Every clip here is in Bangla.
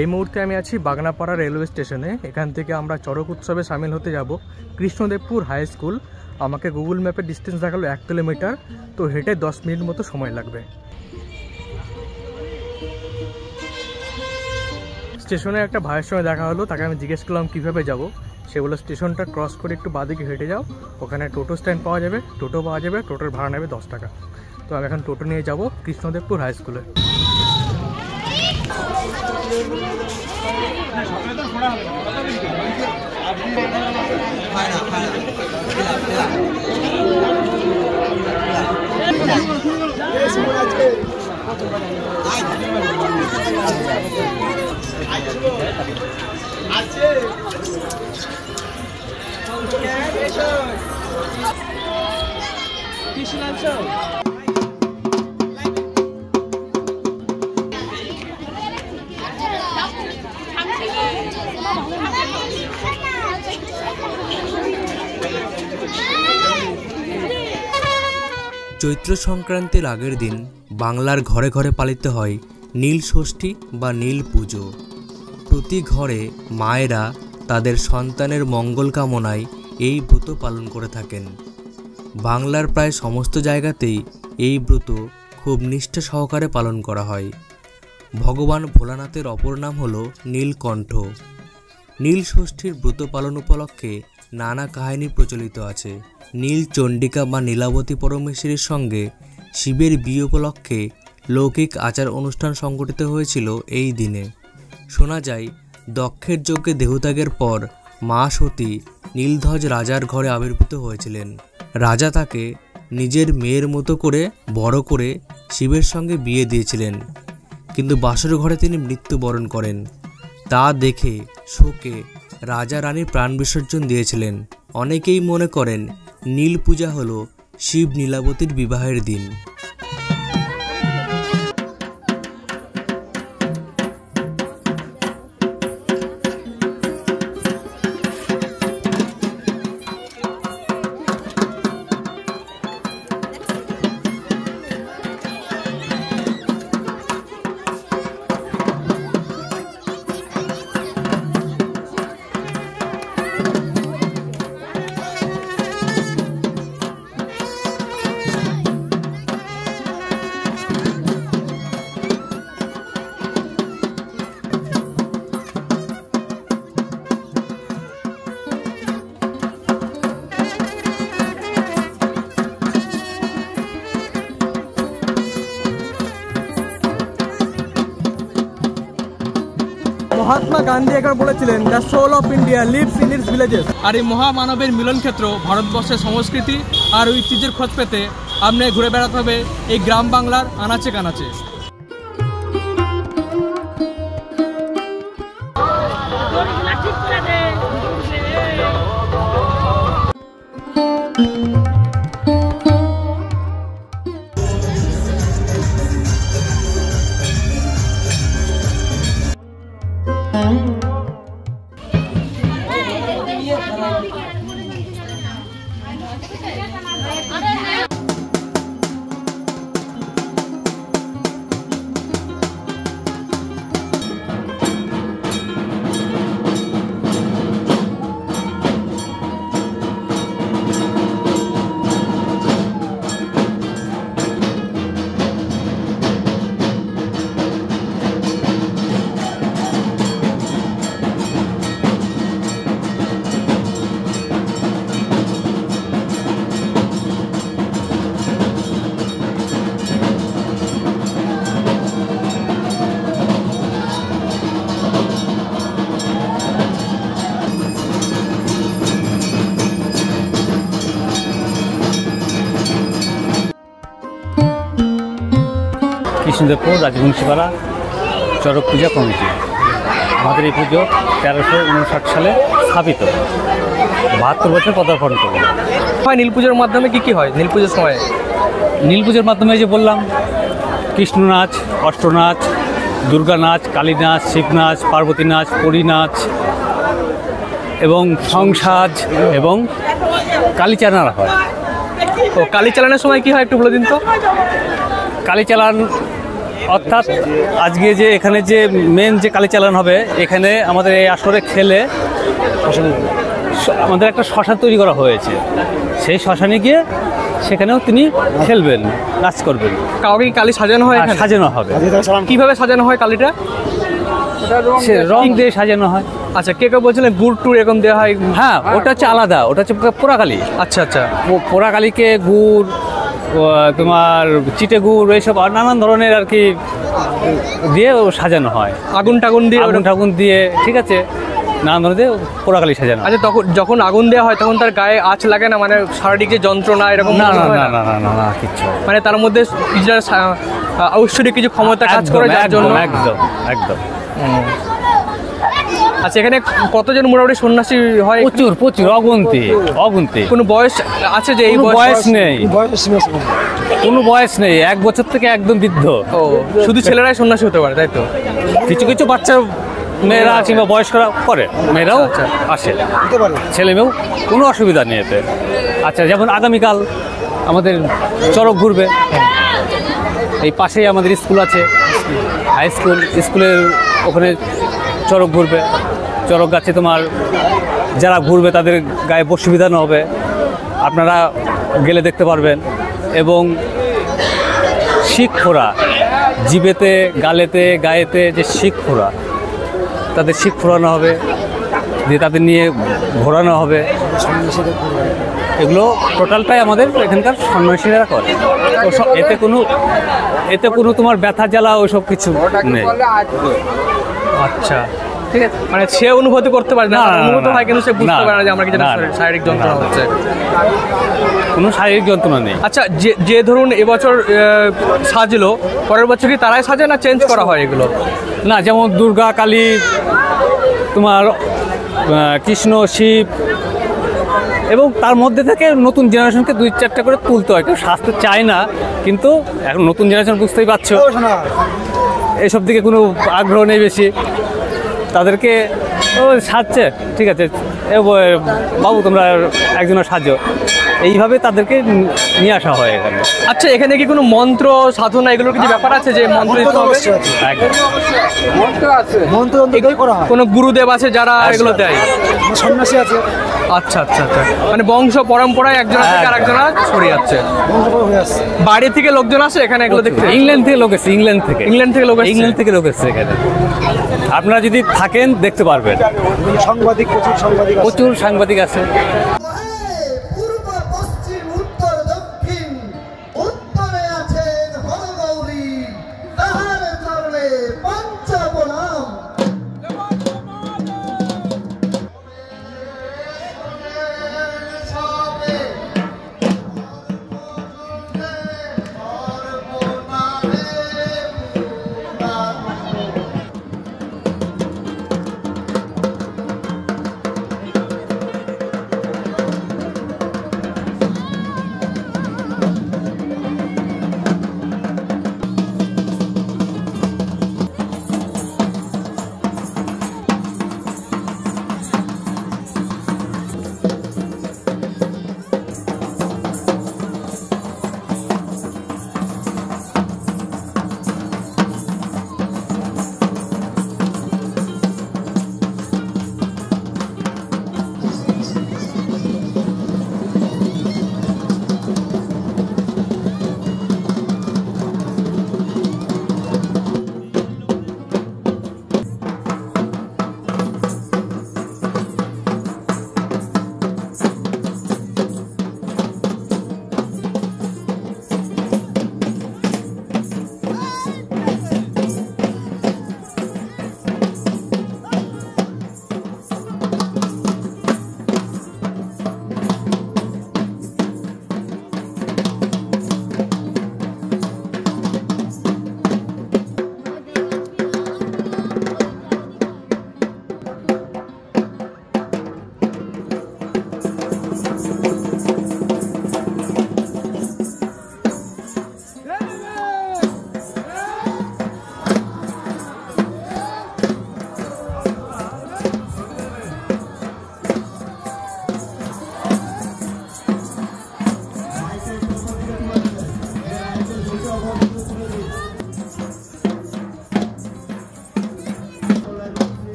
এই মুহূর্তে আমি আছি বাগনাপাড়া রেলওয়ে স্টেশনে। এখান থেকে আমরা চড়ক উৎসবে সামিল হতে যাব কৃষ্ণদেবপুর হাই স্কুল। আমাকে গুগল ম্যাপে ডিস্টেন্স দেখালো 1 কিলোমিটার, তো হেঁটে 10 মিনিট মতো সময় লাগবে। স্টেশনে একটা ভাইয়ের সঙ্গে দেখা হলো, তাকে আমি জিজ্ঞেস করলাম কীভাবে যাব। সে বললো স্টেশনটা ক্রস করে একটু বাঁদিকে হেঁটে যাও, ওখানে টোটো স্ট্যান্ড পাওয়া যাবে, টোটো পাওয়া যাবে, টোটোর ভাড়া নেবে 10 টাকা। তো আমি এখন টোটো নিয়ে যাব কৃষ্ণদেবপুর হাই স্কুলে। চৈত্র সংক্রান্তির আগের দিন বাংলার ঘরে ঘরে পালিত হয় নীল ষষ্ঠী বা নীল পুজো। প্রতি ঘরে মায়েরা তাদের সন্তানের মঙ্গল কামনায় এই ব্রত পালন করে থাকেন। বাংলার প্রায় সমস্ত জায়গাতেই এই ব্রত খুব নিষ্ঠা সহকারে পালন করা হয়। ভগবান ভোলানাথের অপর নাম হল নীলকণ্ঠ। নীল ষষ্ঠীর ব্রত পালন উপলক্ষে নানা কাহিনী প্রচলিত আছে। নীল চণ্ডিকা বা নীলাবতী পরমেশ্বরীর সঙ্গে শিবের বিয়ে উপলক্ষে লৌকিক আচার অনুষ্ঠান সংগঠিত হয়েছিল এই দিনে। শোনা যায় দক্ষের যজ্ঞে দেহত্যাগের পর মা সতী নীলধ্বজ রাজার ঘরে আবির্ভূত হয়েছিলেন। রাজা তাকে নিজের মেয়ের মতো করে বড় করে শিবের সঙ্গে বিয়ে দিয়েছিলেন, কিন্তু বাসর ঘরে তিনি মৃত্যুবরণ করেন। তা দেখে শোকে রাজা রানীর প্রাণ বিসর্জন দিয়েছিলেন। অনেকেই মনে করেন নীল পূজা হল শিব নীলাবতীর বিবাহের দিন। মহাত্মা গান্ধী একবার বলেছিলেন, the soul of India lives in its villages. আর এই মহামানবের মিলন ক্ষেত্র ভারতবর্ষের সংস্কৃতি আর ঐতিহ্যের খোঁজ পেতে আপনি ঘুরে বেড়াতে হবে এই গ্রাম বাংলার আনাচে কানাচে। কৃষ্ণদেবপুর রাজবংশীপাড়া চড়ক পূজা কমিটি। আমাদের এই পুজো 1359 সালে স্থাপিত, 72 বছর পদার্পণ করবে। নীল পুজোর মাধ্যমে কি হয়? নীল পুজোর সময় নীল পুজোর মাধ্যমে যে বললাম, কৃষ্ণ নাচ, অষ্টনাচ, দুর্গা নাচ, কালী নাচ, শিব নাচ, পার্বতী নাচ, পরী নাচ এবং সংসাজ এবং কালীচালান হয়। তো কালী চালানের সময় কি হয় একটু বলে দিন তো। কালী চালান অর্থাৎ আজকে যে এখানে যে মেন যে কালীচালান হবে, এখানে আমাদের এই আসরে খেলে আমাদের একটা শ্মশান তৈরি করা হয়েছে। সেই শ্মশানে গিয়ে সেখানেও তিনি খেলবেন, নাচ করবেন। কাউকে কি কালী সাজানো হয় এখানে? সাজানো হবে। কিভাবে সাজানো হয় কালীটা? সে রং দিয়ে সাজানো হয়। আচ্ছা, কে কে বলছিলেন গুড় টুর এরকম দেওয়া হয়? হ্যাঁ, ওটা হচ্ছে আলাদা, ওটা হচ্ছে পোড়াকালী। আচ্ছা আচ্ছা, পোড়াকালীকে গুড়, তোমার চিটে গুড়, এইসব নানান ধরনের আর কি দিয়ে সাজানো হয়। আগুন টাগুন দিয়ে, আগুন টাগুন দিয়ে, ঠিক আছে, নানান ধরনের দিয়ে পোড়াকালী সাজানো। আচ্ছা, তখন যখন আগুন দেওয়া হয় তখন তার গায়ে আঁচ লাগে না? মানে শারীরিক যে যন্ত্রণা এরকম? না না না না না না, কিচ্ছু। মানে তার মধ্যে ঐশ্বরিক কিছু ক্ষমতা কাজ করে, যার জন্য। একদম একদম। আচ্ছা, এখানে কতজন মোটামুটি সন্ন্যাসী হয়? প্রচুর প্রচুর, অগুন্তি অগুন্তি। কোনো বয়স আছে যে এই বয়স নেই? কোনো বয়স নেই, 1 বছর থেকে একদম বৃদ্ধ। ও, শুধু ছেলেরাই সন্ন্যাসী হতে পারে, তাই তো? কিছু কিছু বাচ্চা মেয়েরা কিংবা বয়স্করা করে, মেয়েরাও আসে, ছেলে মেয়েও, কোনো অসুবিধা নেই এতে। আচ্ছা, যেমন আগামীকাল আমাদের চরক ঘুরবে, এই পাশেই আমাদের স্কুল আছে, হাই স্কুল, স্কুলের ওখানে চরক ঘুরবে। চরক গাছে তোমার যারা ঘুরবে তাদের গায়ে বসি বিধানো হবে, আপনারা গেলে দেখতে পারবেন। এবং শিক ফোড়া, জিভেতে, গালেতে, গায়েতে যে শিক ফোড়া, তাদের শিক ফোড়ানো হবে, দিয়ে তাদের নিয়ে ঘোরানো হবে। এগুলো টোটালটাই আমাদের এখানকার সন্ন্যাসীরা করে। এতে কোনো তোমার ব্যথা জ্বালা ওইসব কিছু নেই। আচ্ছা, ঠিক আছে, মানে সে অনুভূতি করতে পারে না, অনুভূত হয় কিন্তু সে বুঝতে পারে না যে আমার কিছু শারীরিক যন্ত্রণা হচ্ছে। কোনো শারীরিক যন্ত্রণা নেই। আচ্ছা, যে ধরুন এবছর সাজলো, পরের বছর কি তারাই সাজে না চেঞ্জ করা হয় এগুলো? না, যেমন দুর্গা, কালী, তোমার কৃষ্ণ, শিব, এবং তার মধ্যে থেকে নতুন জেনারেশনকে 2-4টা করে তুলতে হয়। কেউ সাজতে চায় না, কিন্তু এখন নতুন জেনারেশন, বুঝতেই পারছো, এসব দিকে কোনো আগ্রহ নেই বেশি। তাদেরকে সাজছে, ঠিক আছে, বাবু তোমরা একজনের সাজো, এইভাবে তাদেরকে নিয়ে আসা হয় এখানে। আচ্ছা, এখানে কি কোনো মন্ত্র সাধনা এগুলোর কিছু ব্যাপার আছে যে মন্ত্র দিতে হবে? কোনো গুরুদেব আছে যারা এগুলো দেয়? সন্ন্যাসী আছে। আচ্ছা আচ্ছা আচ্ছা, মানে বংশ পরম্পরায় একজন থেকে আরেকজন ছড়িয়ে যাচ্ছে। বাইরে থেকে লোকজন আসে এখানে এগুলো দেখতে? ইংল্যান্ড থেকে লোক এসছে, ইংল্যান্ড থেকে লোক এসছে এখানে। আপনারা যদি থাকেন দেখতে পারবেন। সাংবাদিক, প্রচুর সাংবাদিক আছে।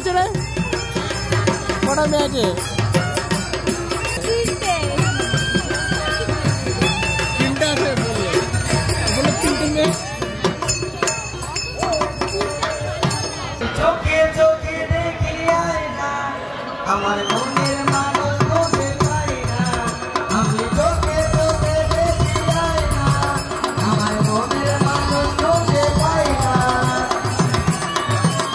আছে রে? কটা মেয়ে আছে? তিনটা আছে বললো। বললো তিনটে মেয়ে। চোখে চোখে দেখি আয়না, আমার মনের মানুষ বলতে পারি না। আমি চোখে চোখে দেখি আয়না, আমার মনের মানুষ বলতে পারি না।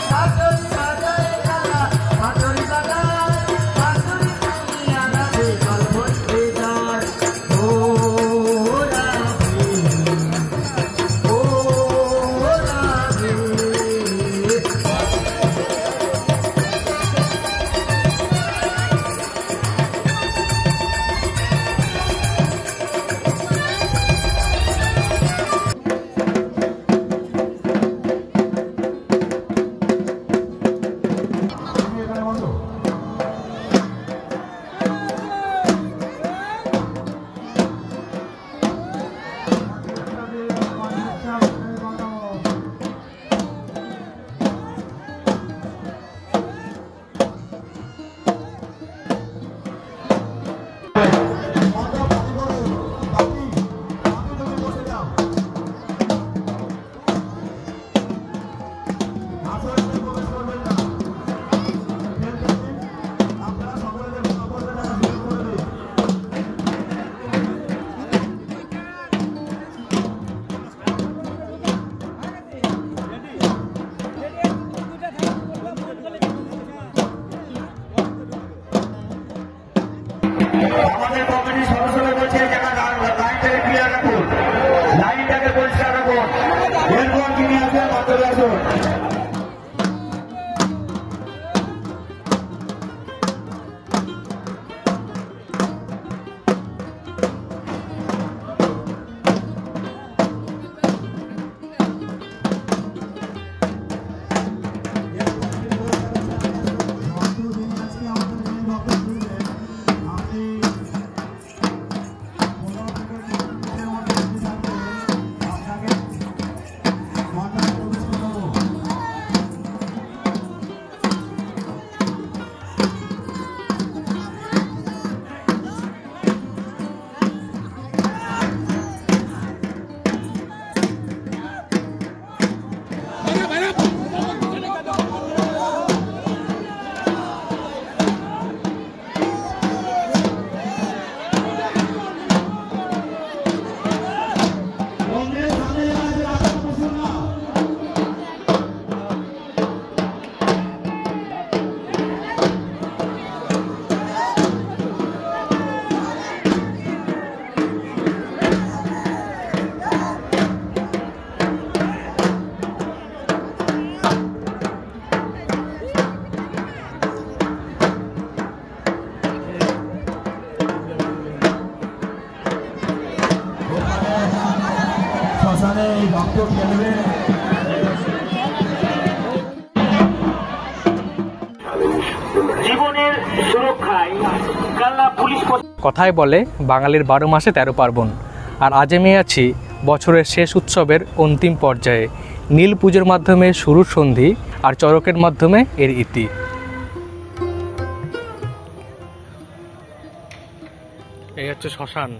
শাশুড়ি বাজায় গানা, শাশুড়ি বাজায়, শাশুড়ি বাজিয়া রাতে জল ভরতে যায়। ও রাধে, ও রাধে। আমাদের কমিটির সদস্যরা বলছে লাইনটাকে ক্লিয়ার রাখুন, লাইনটাকে পরিষ্কার রাখুন। এরপর যিনি আসবেন মাধ্যমে আসুন। জীবনের সুরক্ষায় কালনা পুলিশ। কথায় বলে বাঙালির 12 মাসে 13 পার্বণ, আর আজ আমি আছি বছরের শেষ উৎসবের অন্তিম পর্যায়ে। নীল পুজোর মাধ্যমে শুরুর সন্ধি আর চড়কের মাধ্যমে এর ইতি। এই হচ্ছে শ্মশান।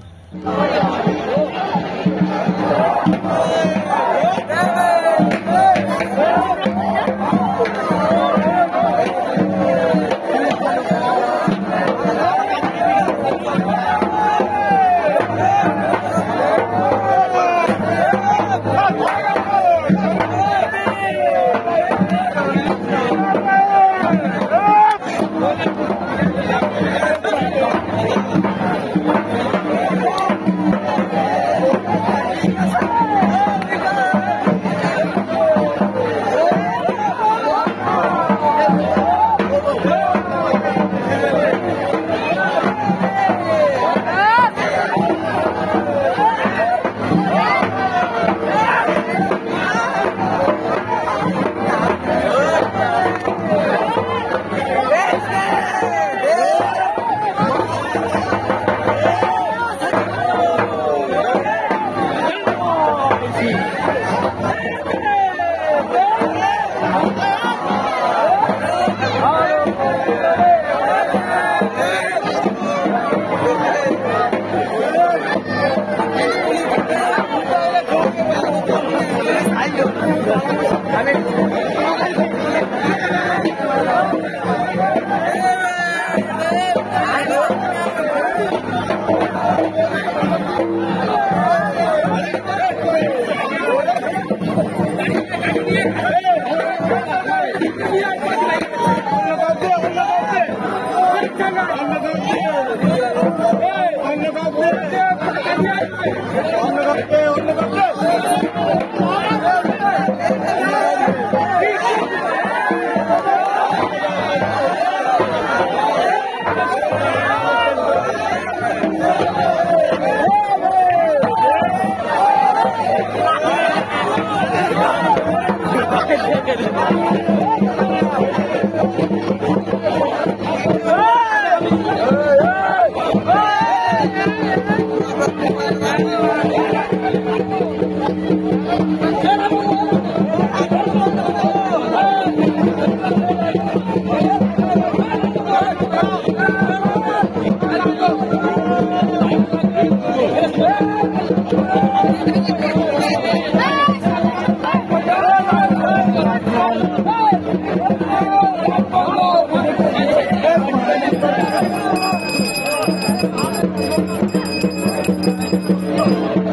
Thank you.